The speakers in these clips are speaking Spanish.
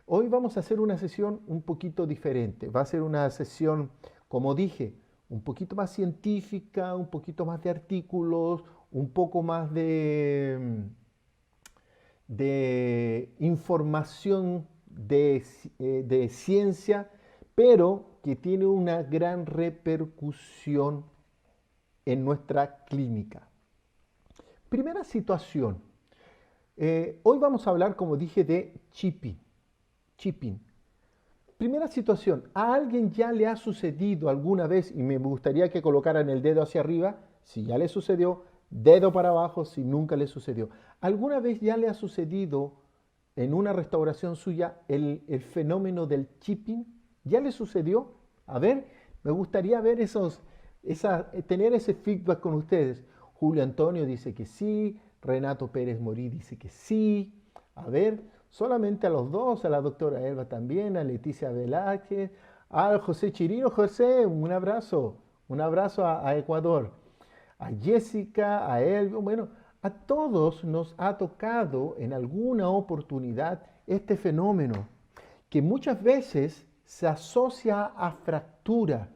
Hoy vamos a hacer una sesión un poquito diferente. Va a ser una sesión, como dije, un poquito más científica, un poquito más de artículos, un poco más de información de ciencia, pero que tiene una gran repercusión en nuestra clínica. Primera situación. Hoy vamos a hablar, como dije, de chipping. Chipping. Primera situación, ¿a alguien ya le ha sucedido alguna vez, y me gustaría que colocaran el dedo hacia arriba, si ya le sucedió, dedo para abajo si nunca le sucedió? ¿Alguna vez ya le ha sucedido en una restauración suya el fenómeno del chipping? ¿Ya le sucedió? A ver, me gustaría ver tener ese feedback con ustedes. Julio Antonio dice que sí, Renato Pérez Morí dice que sí. A ver, solamente a los dos, a la doctora Elba también, a Leticia Velázquez, a José Chirino. José, un abrazo a Ecuador, a Jessica, a Elvio, bueno, a todos nos ha tocado en alguna oportunidad este fenómeno que muchas veces se asocia a fractura.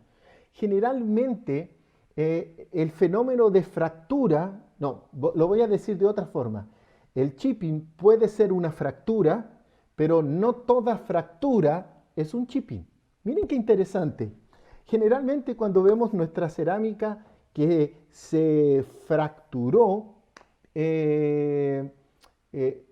Generalmente el fenómeno de fractura, no, lo voy a decir de otra forma. El chipping puede ser una fractura, pero no toda fractura es un chipping. Miren qué interesante. Generalmente cuando vemos nuestra cerámica que se fracturó,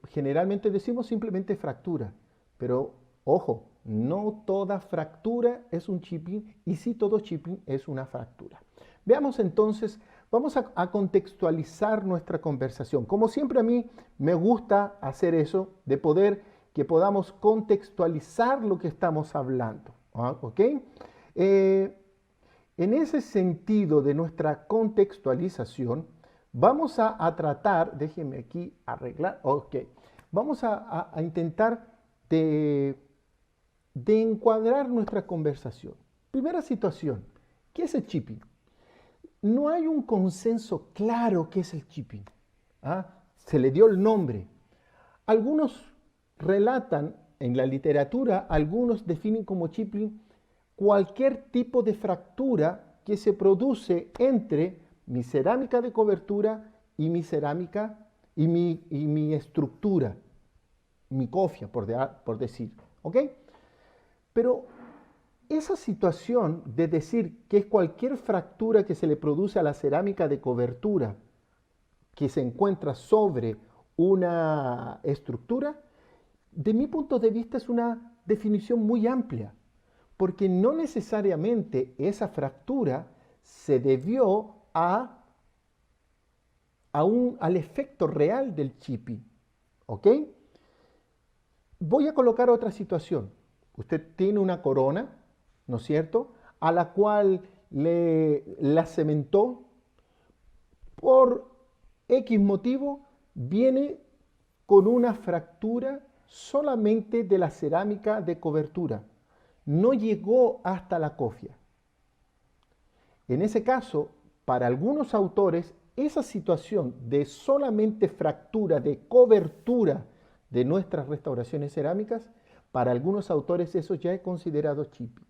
generalmente decimos simplemente fractura, pero ojo, no toda fractura es un chipping y sí todo chipping es una fractura. Veamos entonces, vamos a contextualizar nuestra conversación. Como siempre a mí me gusta hacer eso, de que podamos contextualizar lo que estamos hablando. ¿Ok? En ese sentido de nuestra contextualización, vamos a tratar, déjenme aquí arreglar, ok, vamos a intentar de encuadrar nuestra conversación. Primera situación, ¿qué es el chipping? No hay un consenso claro qué es el chipping. ¿Ah? Se le dio el nombre. Algunos relatan en la literatura, algunos definen como chipping cualquier tipo de fractura que se produce entre mi cerámica de cobertura y mi cerámica y mi estructura, mi cofia, por decir. ¿Ok? Pero esa situación de decir que es cualquier fractura que se le produce a la cerámica de cobertura que se encuentra sobre una estructura, de mi punto de vista es una definición muy amplia, porque no necesariamente esa fractura se debió al efecto real del chipping. ¿Ok? Voy a colocar otra situación. Usted tiene una corona, ¿no es cierto?, a la cual la cementó por X motivo, viene con una fractura solamente de la cerámica de cobertura. No llegó hasta la cofia. En ese caso, para algunos autores, esa situación de solamente fractura de cobertura de nuestras restauraciones cerámicas, para algunos autores eso ya es considerado chipping.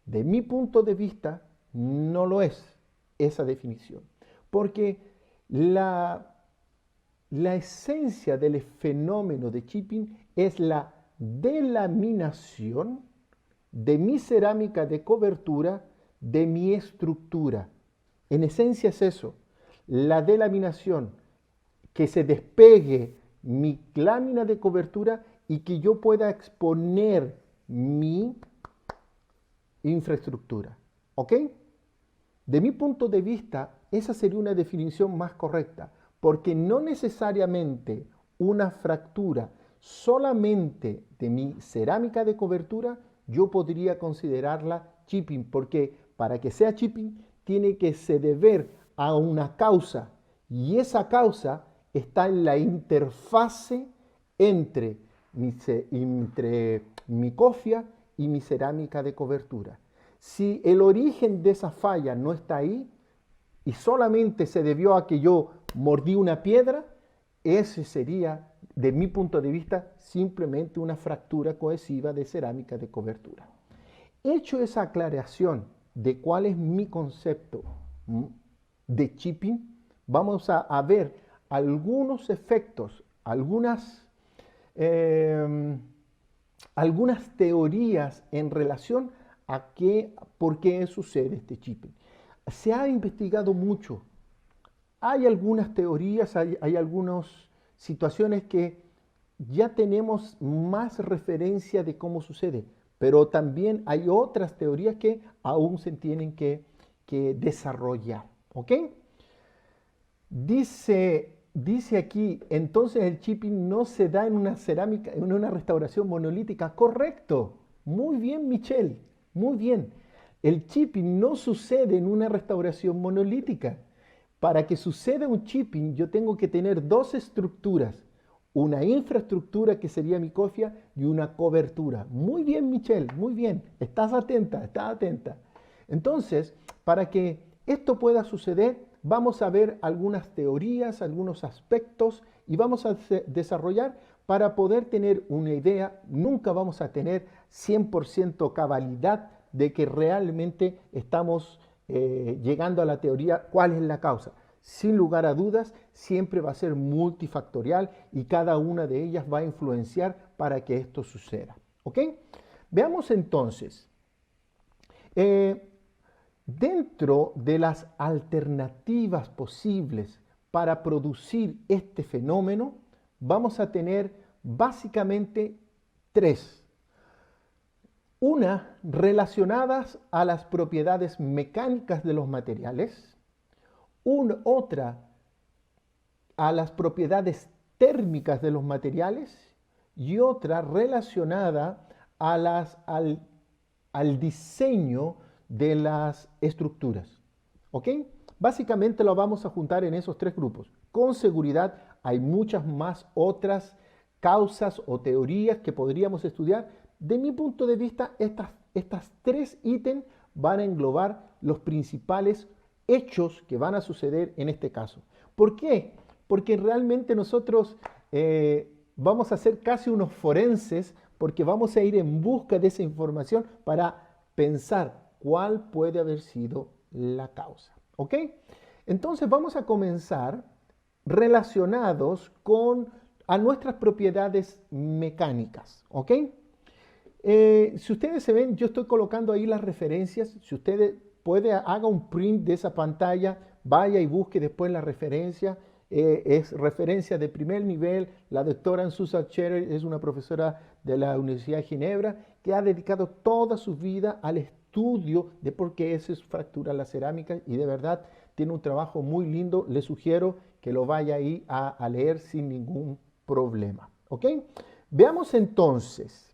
De mi punto de vista, no lo es esa definición, porque la esencia del fenómeno de chipping es la delaminación de mi cerámica de cobertura, de mi estructura. En esencia es eso, la delaminación, que se despegue mi lámina de cobertura y que yo pueda exponer mi infraestructura. ¿Ok? De mi punto de vista, esa sería una definición más correcta, porque no necesariamente una fractura solamente de mi cerámica de cobertura yo podría considerarla chipping, porque para que sea chipping tiene que se deber a una causa, y esa causa está en la interfase entre mi cofia y mi cerámica de cobertura. Si el origen de esa falla no está ahí y solamente se debió a que yo mordí una piedra, ese sería de mi punto de vista, simplemente una fractura cohesiva de cerámica de cobertura. Hecho esa aclaración de cuál es mi concepto de chipping, vamos a ver algunos efectos, algunas teorías en relación a por qué sucede este chipping. Se ha investigado mucho. Hay algunas teorías, hay algunas situaciones que ya tenemos más referencia de cómo sucede, pero también hay otras teorías que aún se tienen que desarrollar. ¿Ok? Dice aquí, entonces el chipping no se da en una cerámica, en una restauración monolítica. Correcto. Muy bien, Michelle. Muy bien. El chipping no sucede en una restauración monolítica. Para que suceda un chipping, yo tengo que tener dos estructuras. Una infraestructura que sería mi cofia y una cobertura. Muy bien, Michelle, muy bien. Estás atenta, estás atenta. Entonces, para que esto pueda suceder, vamos a ver algunas teorías, algunos aspectos y vamos a desarrollar para poder tener una idea. Nunca vamos a tener 100% cabalidad de que realmente estamos llegando a la teoría cuál es la causa. Sin lugar a dudas, siempre va a ser multifactorial y cada una de ellas va a influenciar para que esto suceda. ¿Ok? Veamos entonces. Dentro de las alternativas posibles para producir este fenómeno, vamos a tener básicamente tres. Una, relacionadas a las propiedades mecánicas de los materiales. Otra, a las propiedades térmicas de los materiales. Y otra, relacionada al diseño de las estructuras. ¿Ok? Básicamente lo vamos a juntar en esos tres grupos. Con seguridad hay muchas más otras causas o teorías que podríamos estudiar. De mi punto de vista, estas tres ítems van a englobar los principales hechos que van a suceder en este caso. ¿Por qué? Porque realmente nosotros vamos a ser casi unos forenses porque vamos a ir en busca de esa información para pensar cuál puede haber sido la causa. ¿Ok? Entonces vamos a comenzar relacionados a nuestras propiedades mecánicas. ¿Ok? Si ustedes se ven, yo estoy colocando ahí las referencias. Si ustedes haga un print de esa pantalla, vaya y busque después la referencia. Es referencia de primer nivel. La doctora Susan Scherer es una profesora de la Universidad de Ginebra que ha dedicado toda su vida al estudio de por qué se fractura la cerámica y de verdad tiene un trabajo muy lindo. Le sugiero que lo vaya ahí a leer sin ningún problema. ¿Ok? Veamos entonces.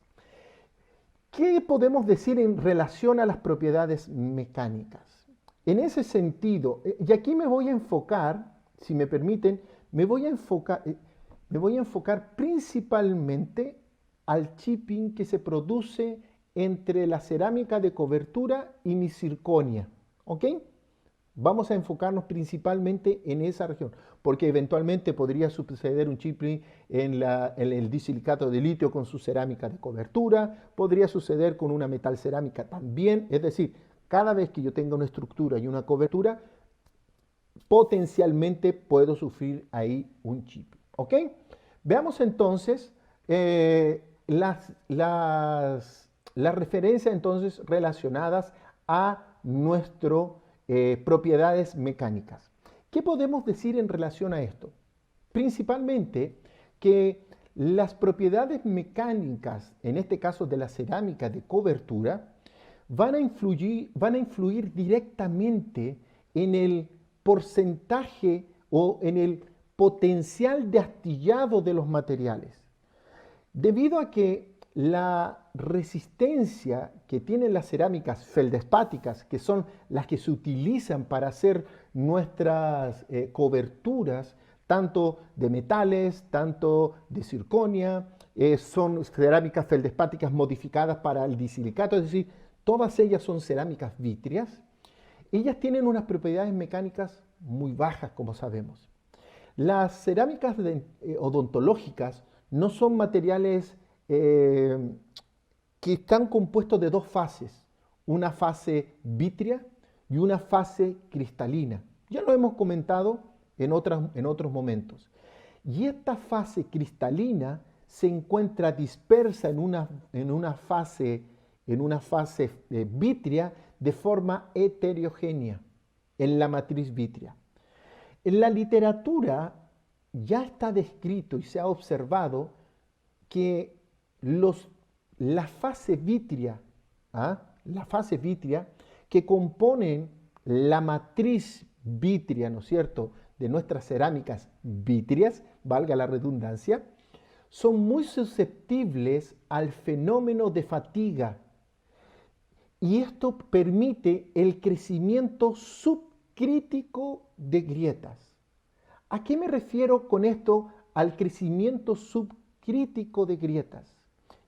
¿Qué podemos decir en relación a las propiedades mecánicas? En ese sentido, y aquí me voy a enfocar, si me permiten, me voy a enfocar principalmente al chipping que se produce entre la cerámica de cobertura y mi circonia. ¿Ok? Vamos a enfocarnos principalmente en esa región, porque eventualmente podría suceder un chipping en el disilicato de litio con su cerámica de cobertura, podría suceder con una metal cerámica también, es decir, cada vez que yo tenga una estructura y una cobertura, potencialmente puedo sufrir ahí un chipping. ¿Ok? Veamos entonces las referencias entonces relacionadas a nuestro propiedades mecánicas. ¿Qué podemos decir en relación a esto? Principalmente que las propiedades mecánicas, en este caso de la cerámica de cobertura, van a influir directamente en el porcentaje o en el potencial de astillado de los materiales. Debido a que la resistencia que tienen las cerámicas feldespáticas, que son las que se utilizan para hacer nuestras coberturas, tanto de metales, tanto de circonia, son cerámicas feldespáticas modificadas para el disilicato, es decir, todas ellas son cerámicas vítreas. Ellas tienen unas propiedades mecánicas muy bajas, como sabemos. Las cerámicas odontológicas no son materiales que están compuestos de dos fases, una fase vítrea y una fase cristalina. Ya lo hemos comentado en otros momentos. Y esta fase cristalina se encuentra dispersa en una fase vítrea de forma heterogénea, en la matriz vítrea. En la literatura ya está descrito y se ha observado que la fase vítrea, la fase vítrea que componen la matriz vítrea, ¿no es cierto?, de nuestras cerámicas vítreas, valga la redundancia, son muy susceptibles al fenómeno de fatiga y esto permite el crecimiento subcrítico de grietas. ¿A qué me refiero con esto al crecimiento subcrítico de grietas?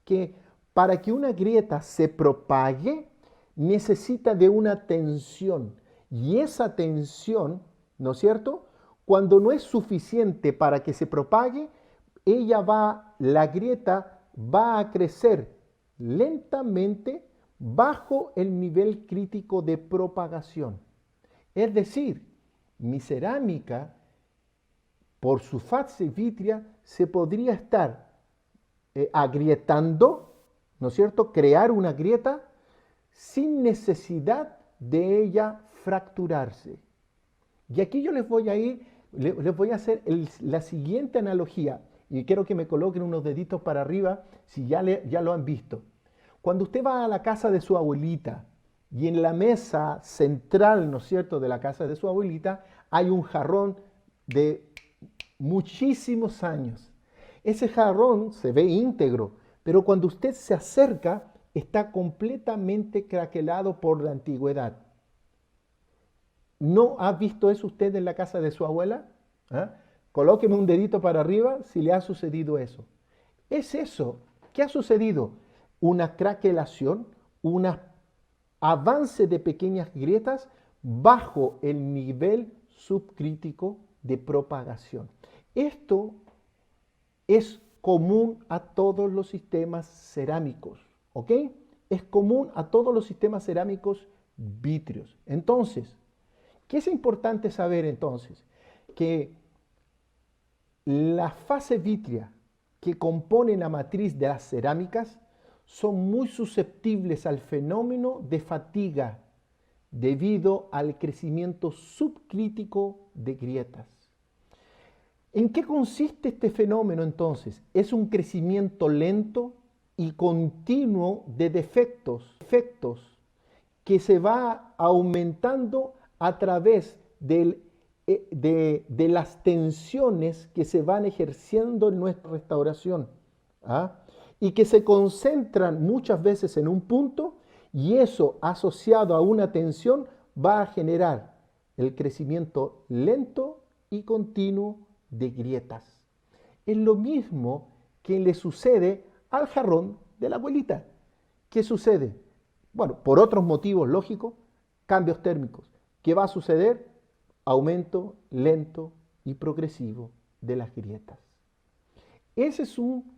Que para que una grieta se propague necesita de una tensión y esa tensión, ¿no es cierto?, cuando no es suficiente para que se propague, la grieta va a crecer lentamente bajo el nivel crítico de propagación. Es decir, mi cerámica, por su fase vítrea, se podría estar agrietando, ¿no es cierto?, crear una grieta sin necesidad de ella fracturarse. Y aquí yo les voy a hacer la siguiente analogía, y quiero que me coloquen unos deditos para arriba si ya lo han visto. Cuando usted va a la casa de su abuelita y en la mesa central, ¿no es cierto?, de la casa de su abuelita hay un jarrón de muchísimos años. Ese jarrón se ve íntegro, pero cuando usted se acerca está completamente craquelado por la antigüedad. ¿No ha visto eso usted en la casa de su abuela? Colóqueme un dedito para arriba si le ha sucedido eso. Es eso. ¿Qué ha sucedido? Una craquelación, un avance de pequeñas grietas bajo el nivel subcrítico de propagación. Esto es común a todos los sistemas cerámicos, ¿ok? Es común a todos los sistemas cerámicos vítreos. Entonces, ¿qué es importante saber entonces? Que la fase vítrea que compone la matriz de las cerámicas son muy susceptibles al fenómeno de fatiga debido al crecimiento subcrítico de grietas. ¿En qué consiste este fenómeno entonces? Es un crecimiento lento y continuo de defectos que se va aumentando a través de las tensiones que se van ejerciendo en nuestra restauración, y que se concentran muchas veces en un punto, y eso asociado a una tensión va a generar el crecimiento lento y continuo de grietas. Es lo mismo que le sucede al jarrón de la abuelita. ¿Qué sucede? Bueno, por otros motivos lógicos, cambios térmicos. ¿Qué va a suceder? Aumento lento y progresivo de las grietas. Ese es un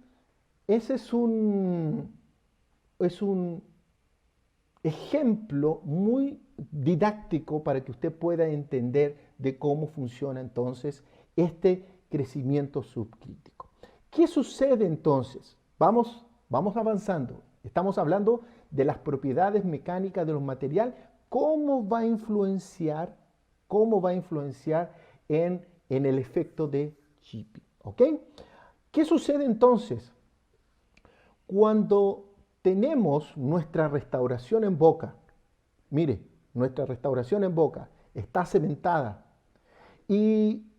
ejemplo muy didáctico para que usted pueda entender de cómo funciona entonces este crecimiento subcrítico. ¿Qué sucede entonces? Vamos avanzando. Estamos hablando de las propiedades mecánicas de los materiales, cómo va a influenciar en el efecto de chipping. ¿Ok? ¿Qué sucede entonces? Cuando tenemos nuestra restauración en boca, mire, nuestra restauración en boca está cementada y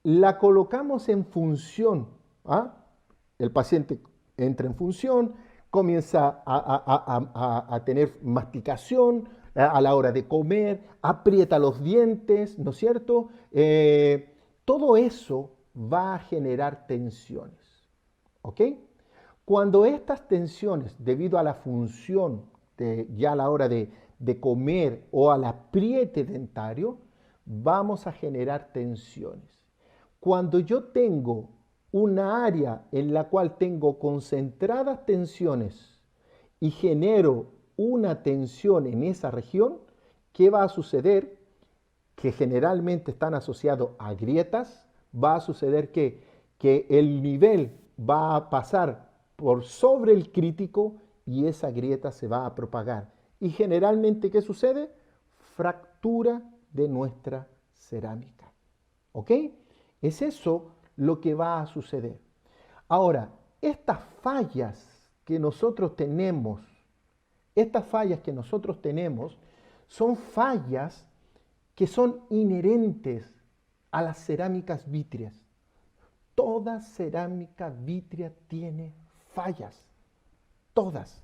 la colocamos en función, el paciente entra en función, comienza a tener masticación a la hora de comer, aprieta los dientes, ¿no es cierto? Todo eso va a generar tensiones, ¿ok? Cuando estas tensiones, debido a la función ya a la hora de comer o al apriete dentario, vamos a generar tensiones. Cuando yo tengo una área en la cual tengo concentradas tensiones y genero una tensión en esa región, ¿qué va a suceder? Que generalmente están asociados a grietas. Va a suceder que el nivel va a pasar por sobre el crítico y esa grieta se va a propagar. Y generalmente, ¿qué sucede? Fractura de nuestra cerámica. ¿Ok? Es eso lo que va a suceder. Ahora, estas fallas que nosotros tenemos, estas fallas que nosotros tenemos, son fallas que son inherentes a las cerámicas vítreas. Toda cerámica vítrea tiene fallas, todas.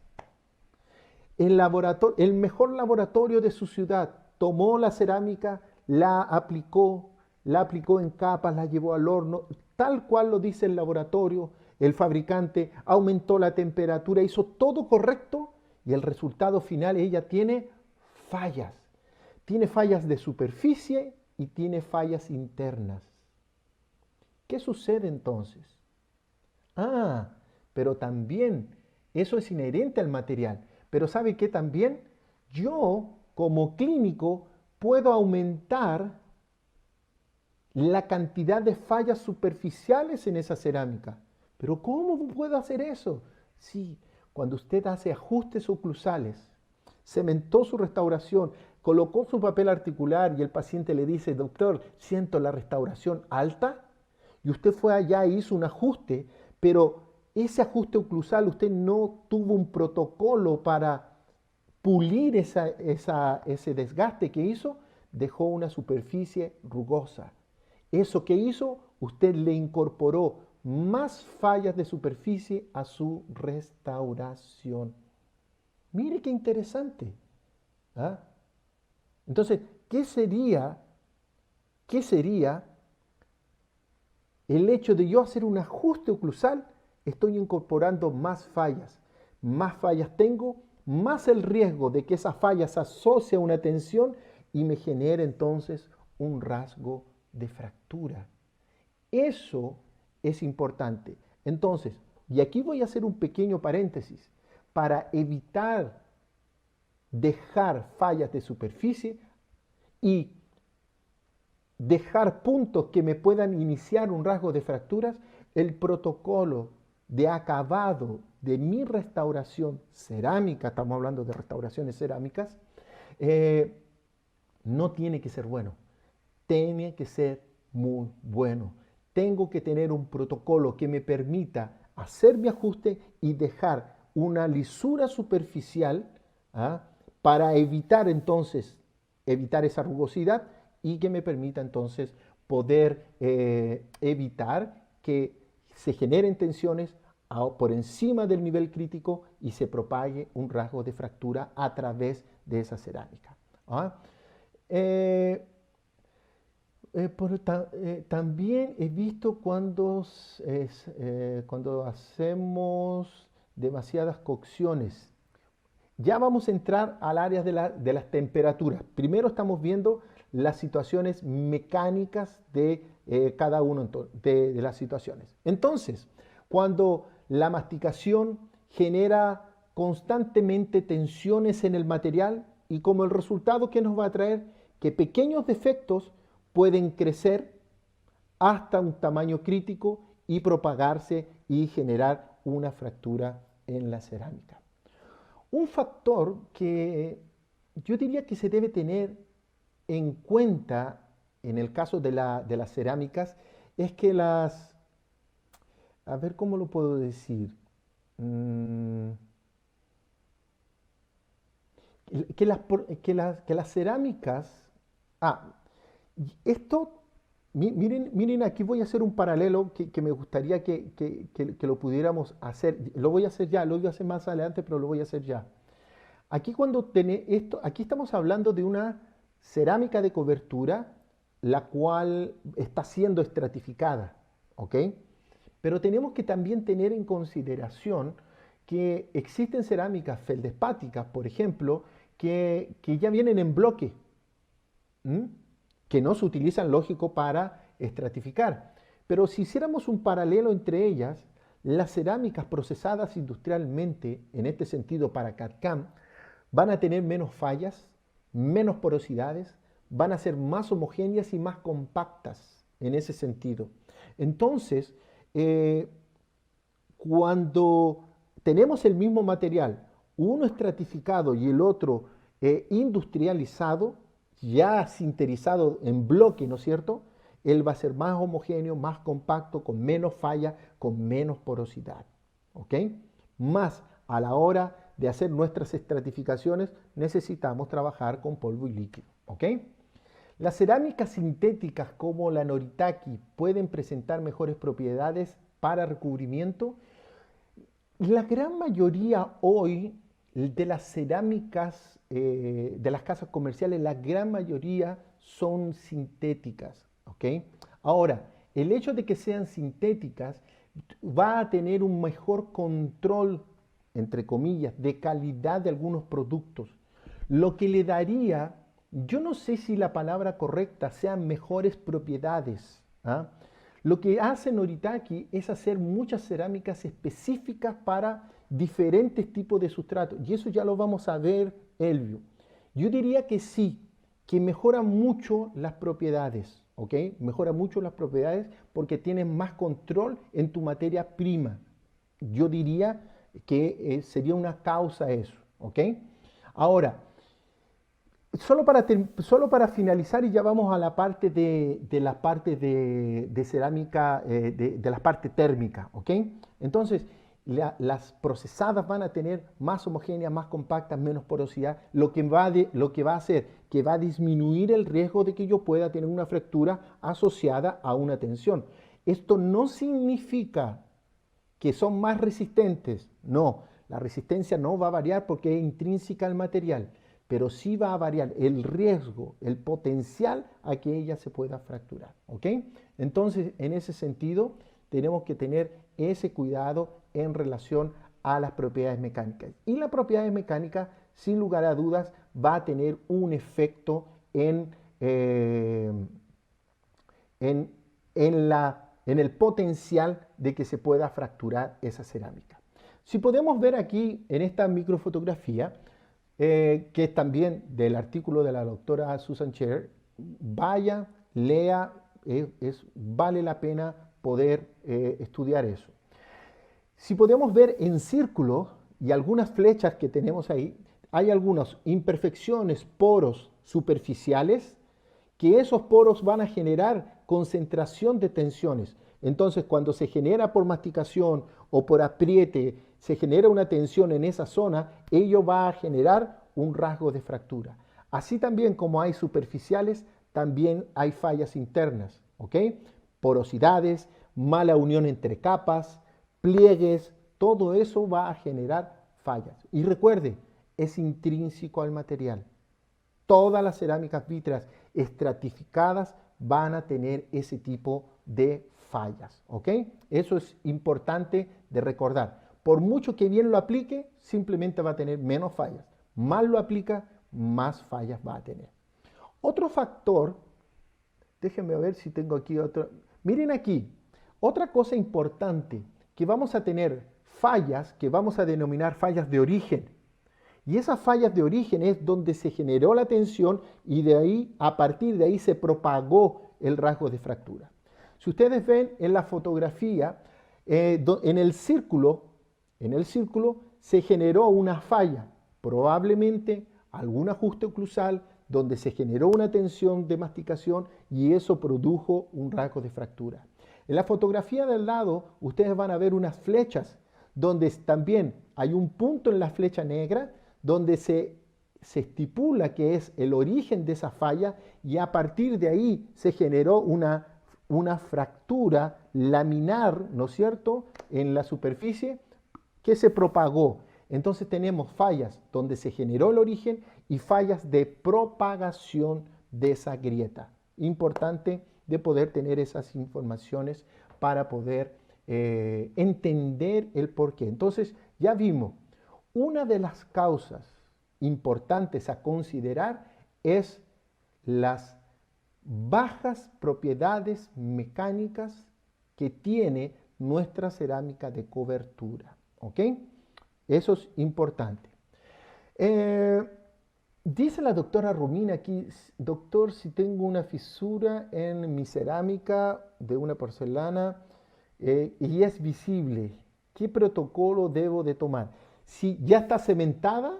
El mejor laboratorio de su ciudad tomó la cerámica, la aplicó en capas, la llevó al horno, tal cual lo dice el laboratorio, el fabricante aumentó la temperatura, hizo todo correcto y el resultado final ella tiene fallas. Tiene fallas de superficie y tiene fallas internas. ¿Qué sucede entonces? Ah, pero también eso es inherente al material. Pero ¿sabe qué también? Yo, como clínico, puedo aumentar la cantidad de fallas superficiales en esa cerámica. Pero ¿cómo puedo hacer eso? Sí, cuando usted hace ajustes oclusales, cementó su restauración, colocó su papel articular y el paciente le dice, doctor, siento la restauración alta, y usted fue allá e hizo un ajuste, pero ese ajuste oclusal usted no tuvo un protocolo para pulir ese desgaste que hizo, dejó una superficie rugosa. Eso que hizo, usted le incorporó más fallas de superficie a su restauración. Mire qué interesante. ¿Ah? Entonces, qué sería el hecho de yo hacer un ajuste oclusal? Estoy incorporando más fallas. Más fallas tengo, más el riesgo de que esa falla se asocie a una tensión y me genere entonces un rasgo de fractura. Eso es importante. Entonces, y aquí voy a hacer un pequeño paréntesis, para evitar dejar fallas de superficie y dejar puntos que me puedan iniciar un rasgo de fracturas, el protocolo de acabado de mi restauración cerámica, estamos hablando de restauraciones cerámicas, no tiene que ser bueno, tiene que ser muy bueno. Tengo que tener un protocolo que me permita hacer mi ajuste y dejar una lisura superficial, ¿ah?, para evitar entonces, evitar esa rugosidad y que me permita entonces poder evitar que se generen tensiones por encima del nivel crítico y se propague un rasgo de fractura a través de esa cerámica. ¿Ah? También he visto cuando hacemos demasiadas cocciones. Ya vamos a entrar al área de las temperaturas. Primero estamos viendo las situaciones mecánicas de cada una de las situaciones. Entonces, cuando la masticación genera constantemente tensiones en el material y como el resultado que nos va a traer que pequeños defectos pueden crecer hasta un tamaño crítico y propagarse y generar una fractura en la cerámica. Un factor que yo diría que se debe tener en cuenta en el caso de las cerámicas es que a ver cómo lo puedo decir, que las cerámicas, esto, miren, aquí voy a hacer un paralelo que me gustaría que lo pudiéramos hacer. Lo voy a hacer ya, lo voy a hacer más adelante, pero lo voy a hacer ya. Aquí estamos hablando de una cerámica de cobertura, la cual está siendo estratificada, ¿ok? Pero tenemos que también tener en consideración que existen cerámicas feldespáticas, por ejemplo, que ya vienen en bloque, ¿m? Que no se utilizan, lógico, para estratificar. Pero si hiciéramos un paralelo entre ellas, las cerámicas procesadas industrialmente, en este sentido para CAD/CAM, van a tener menos fallas, menos porosidades, van a ser más homogéneas y más compactas en ese sentido. Entonces, cuando tenemos el mismo material, uno estratificado y el otro industrializado, ya sinterizado en bloque, ¿no es cierto? Él va a ser más homogéneo, más compacto, con menos falla, con menos porosidad. ¿Ok? Más a la hora de hacer nuestras estratificaciones necesitamos trabajar con polvo y líquido. ¿Ok? Las cerámicas sintéticas como la Noritake pueden presentar mejores propiedades para recubrimiento. La gran mayoría hoy de las cerámicas de las casas comerciales, la gran mayoría son sintéticas. ¿Ok? Ahora, el hecho de que sean sintéticas va a tener un mejor control, entre comillas, de calidad de algunos productos, lo que le daría, yo no sé si la palabra correcta sean mejores propiedades. ¿Ah? Lo que hace Noritake es hacer muchas cerámicas específicas para diferentes tipos de sustratos. Y eso ya lo vamos a ver, Elvio. Yo diría que sí, que mejora mucho las propiedades, ¿ok? Mejora mucho las propiedades porque tienes más control en tu materia prima. Yo diría que sería una causa eso, ¿ok? Ahora, solo para finalizar y ya vamos a la parte de la parte de cerámica, de la parte térmica, ¿ok? Entonces, las procesadas van a tener más homogéneas, más compactas, menos porosidad, lo que va a hacer que va a disminuir el riesgo de que yo pueda tener una fractura asociada a una tensión. Esto no significa que son más resistentes, no, la resistencia no va a variar porque es intrínseca al material, pero sí va a variar el riesgo, el potencial a que ella se pueda fracturar, ¿ok? Entonces, en ese sentido, tenemos que tener ese cuidado en relación a las propiedades mecánicas. Y la propiedad mecánica, sin lugar a dudas, va a tener un efecto en el potencial de que se pueda fracturar esa cerámica. Si podemos ver aquí en esta microfotografía, que es también del artículo de la doctora Susan Scher, vaya, lea, vale la pena poder estudiar eso. Si podemos ver en círculo y algunas flechas que tenemos ahí, hay algunas imperfecciones, poros superficiales, que esos poros van a generar concentración de tensiones. Entonces, cuando se genera por masticación o por apriete, se genera una tensión en esa zona, ello va a generar un rasgo de fractura. Así también como hay superficiales, también hay fallas internas, ¿ok? Porosidades, mala unión entre capas, pliegues, todo eso va a generar fallas. Y recuerde, es intrínseco al material. Todas las cerámicas vítreas estratificadas van a tener ese tipo de fallas, ¿ok? Eso es importante de recordar. Por mucho que bien lo aplique, simplemente va a tener menos fallas. Mal lo aplica, más fallas va a tener. Otro factor, déjenme ver si tengo aquí otro. Miren aquí, otra cosa importante, que vamos a tener fallas que vamos a denominar fallas de origen. Y esas fallas de origen es donde se generó la tensión y de ahí, a partir de ahí se propagó el rasgo de fractura. Si ustedes ven en la fotografía, en el círculo se generó una falla, probablemente algún ajuste oclusal donde se generó una tensión de masticación y eso produjo un rasgo de fractura. En la fotografía del lado, ustedes van a ver unas flechas donde también hay un punto en la flecha negra donde se estipula que es el origen de esa falla y a partir de ahí se generó una fractura laminar, ¿no es cierto?, en la superficie que se propagó. Entonces tenemos fallas donde se generó el origen y fallas de propagación de esa grieta. Importante de poder tener esas informaciones para poder entender el porqué. Entonces ya vimos, una de las causas importantes a considerar es las bajas propiedades mecánicas que tiene nuestra cerámica de cobertura. ¿Ok? Eso es importante. Dice la doctora Romina aquí, doctor, si tengo una fisura en mi cerámica de una porcelana y es visible, ¿qué protocolo debo de tomar? Si ya está cementada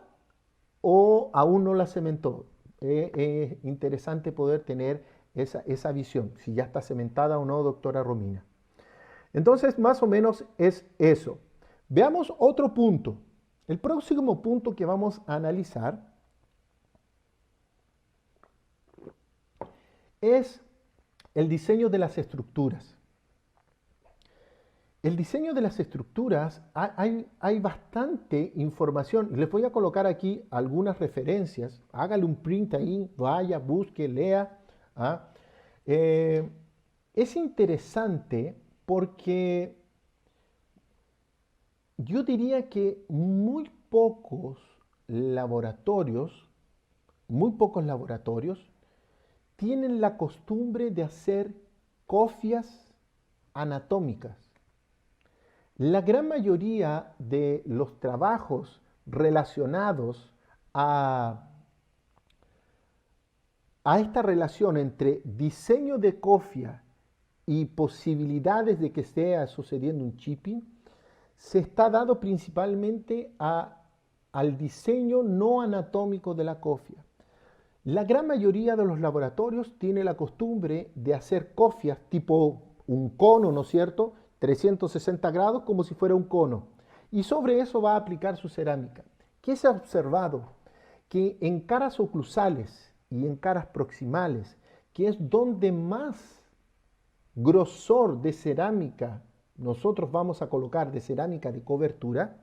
o aún no la cementó. Es interesante poder tener esa visión, si ya está cementada o no, doctora Romina. Entonces, más o menos es eso. Veamos otro punto. El próximo punto que vamos a analizar es el diseño de las estructuras. El diseño de las estructuras, hay bastante información. Les voy a colocar aquí algunas referencias. Hágale un print ahí, vaya, busque, lea. ¿Ah? Es interesante porque yo diría que muy pocos laboratorios tienen la costumbre de hacer cofias anatómicas. La gran mayoría de los trabajos relacionados a esta relación entre diseño de cofia y posibilidades de que esté sucediendo un chipping, se está dado principalmente al diseño no anatómico de la cofia. La gran mayoría de los laboratorios tiene la costumbre de hacer cofias tipo un cono, ¿no es cierto? 360 grados como si fuera un cono. Y sobre eso va a aplicar su cerámica. ¿Qué se ha observado? Que en caras oclusales y en caras proximales, que es donde más grosor de cerámica nosotros vamos a colocar, de cerámica de cobertura,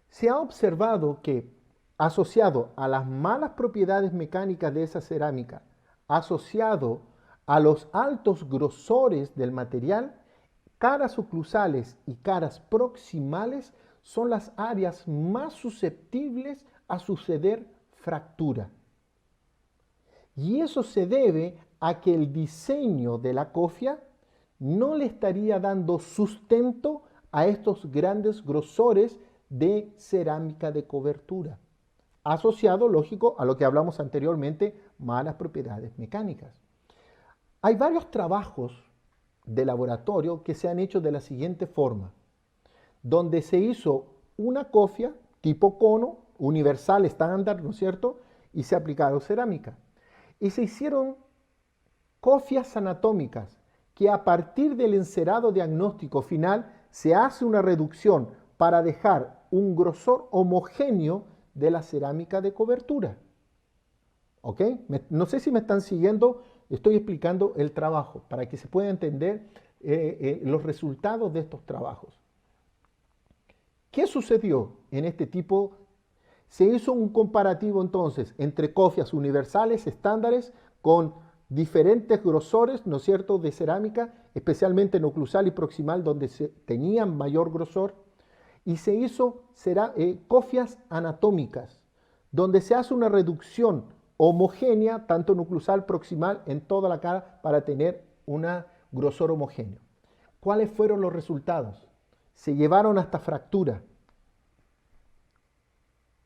se ha observado que asociado a las malas propiedades mecánicas de esa cerámica, asociado a los altos grosores del material, caras oclusales y caras proximales son las áreas más susceptibles a suceder fractura. Y eso se debe a que el diseño de la cofia no le estaría dando sustento a estos grandes grosores de cerámica de cobertura, asociado, lógico, a lo que hablamos anteriormente, malas propiedades mecánicas. Hay varios trabajos de laboratorio que se han hecho de la siguiente forma, donde se hizo una cofia tipo cono, universal, estándar, ¿no es cierto? Y se aplicaron cerámica. Y se hicieron cofias anatómicas, que a partir del encerado diagnóstico final se hace una reducción para dejar un grosor homogéneo de la cerámica de cobertura. ¿Ok? No sé si me están siguiendo, estoy explicando el trabajo para que se pueda entender los resultados de estos trabajos. ¿Qué sucedió en este tipo? Se hizo un comparativo entonces entre cofias universales, estándares, con diferentes grosores, ¿no es cierto?, de cerámica, especialmente en oclusal y proximal, donde se tenían mayor grosor, y se hizo cofias anatómicas, donde se hace una reducción homogénea, tanto en oclusal, proximal, en toda la cara, para tener un grosor homogéneo. ¿Cuáles fueron los resultados? Se llevaron hasta fractura.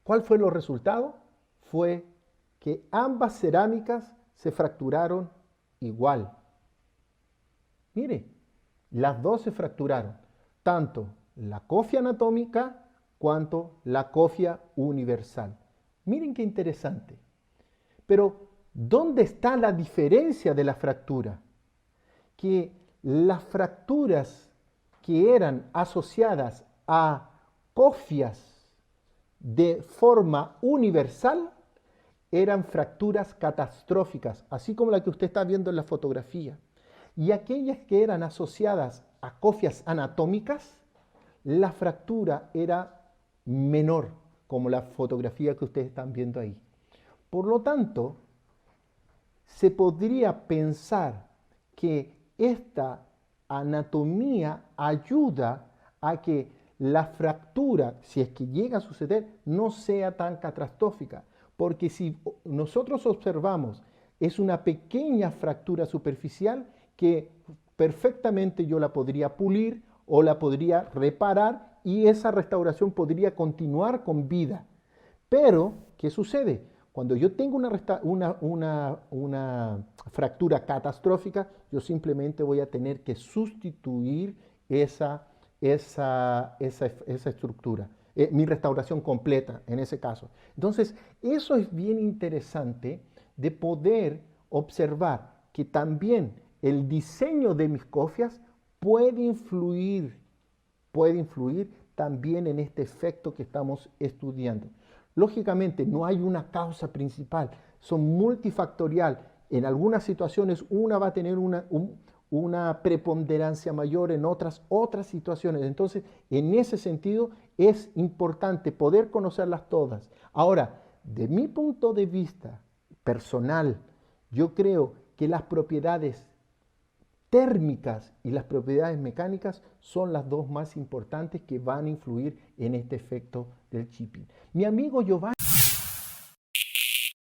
¿Cuál fue el resultado? Fue que ambas cerámicas se fracturaron igual. Mire, las dos se fracturaron, tanto la cofia anatómica cuanto la cofia universal. Miren qué interesante. Pero, ¿dónde está la diferencia de la fractura? Que las fracturas que eran asociadas a cofias de forma universal eran fracturas catastróficas, así como la que usted está viendo en la fotografía. Y aquellas que eran asociadas a cofias anatómicas, la fractura era menor, como la fotografía que ustedes están viendo ahí. Por lo tanto, se podría pensar que esta anatomía ayuda a que la fractura, si es que llega a suceder, no sea tan catastrófica. Porque si nosotros observamos, es una pequeña fractura superficial que perfectamente yo la podría pulir o la podría reparar y esa restauración podría continuar con vida. Pero, ¿qué sucede? Cuando yo tengo una fractura catastrófica, yo simplemente voy a tener que sustituir esa estructura, mi restauración completa en ese caso. Entonces, eso es bien interesante de poder observar que también el diseño de mis cofias puede influir también en este efecto que estamos estudiando. Lógicamente, no hay una causa principal, son multifactorial. En algunas situaciones una va a tener una preponderancia mayor, en otras situaciones. Entonces, en ese sentido, es importante poder conocerlas todas. Ahora, de mi punto de vista personal, yo creo que las propiedades térmicas y las propiedades mecánicas son las dos más importantes que van a influir en este efecto del chipping. Mi amigo Giovanni